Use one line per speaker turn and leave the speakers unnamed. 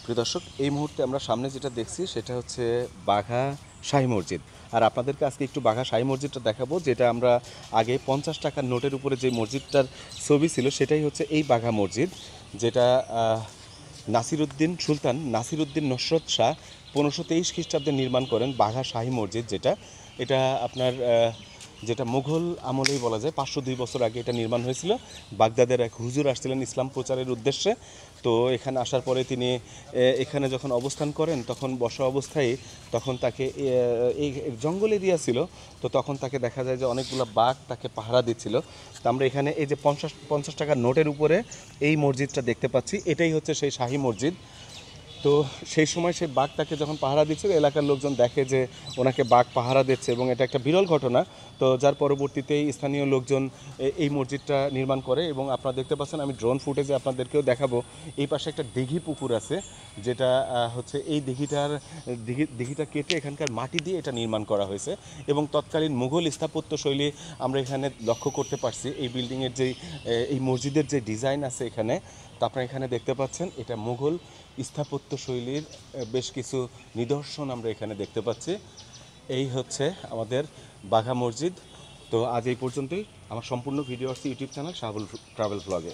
প্রিয় দর্শক, এই মুহূর্তে আমরা সামনে যেটা দেখছি সেটা হচ্ছে বাঘা শাহী মসজিদ। আর আপনাদেরকে আজকে একটু বাঘা শাহী মসজিদটা দেখাবো, যেটা আমরা আগে 50 টাকার নোটের উপরে যে মসজিদটার ছবি ছিল সেটাই হচ্ছে এই বাঘা মসজিদ, যেটা সুলতান নাসিরুদ্দিন নসরত শাহ 1523 খ্রিস্টাব্দে নির্মাণ করেন বাঘা শাহী মসজিদ। এটা আপনার যেটা মুঘল আমলেই বলা যায়, 502 বছর আগে এটা নির্মাণ হয়েছিল। বাগদাদের এক হুজুর আসছিলেন ইসলাম প্রচারের উদ্দেশ্যে। তো এখানে আসার পরে তিনি এখানে যখন অবস্থান করেন তখন বসা অবস্থায় তখন তাকে এই জঙ্গল এরিয়া ছিল, তো তখন তাকে দেখা যায় যে অনেকগুলো বাঘ তাকে পাহারা দিচ্ছিল। তো আমরা এখানে এই যে 50 টাকার নোটের উপরে এই মসজিদটা দেখতে পাচ্ছি, এটাই হচ্ছে সেই শাহী মসজিদ। তো সেই সময় সেই বাঘ তাকে যখন পাহারা দিচ্ছিল, এলাকার লোকজন দেখে যে ওনাকে বাঘ পাহারা দিচ্ছে এবং এটা একটা বিরল ঘটনা। তো যার পরবর্তীতেই স্থানীয় লোকজন এই মসজিদটা নির্মাণ করে। এবং আপনারা দেখতে পাচ্ছেন, আমি ড্রোন ফুটেজে আপনাদেরকেও দেখাবো, এই পাশে একটা দিঘি পুকুর আছে, যেটা হচ্ছে এই দিঘিটা কেটে এখানকার মাটি দিয়ে এটা নির্মাণ করা হয়েছে। এবং তৎকালীন মুঘল স্থাপত্য শৈলী আমরা এখানে লক্ষ্য করতে পারছি। এই বিল্ডিংয়ের এই মসজিদের যে ডিজাইন আছে এখানে, তো আপনারা এখানে দেখতে পাচ্ছেন, এটা মুঘল স্থাপত্য শৈলীর বেশ কিছু নিদর্শন আমরা এখানে দেখতে পাচ্ছি। এই হচ্ছে আমাদের বাঘা মসজিদ। তো আজ এই পর্যন্তই। আমার সম্পূর্ণ ভিডিও আসছে ইউটিউব চ্যানেল শাহাবুল ট্রাভেল ব্লগে।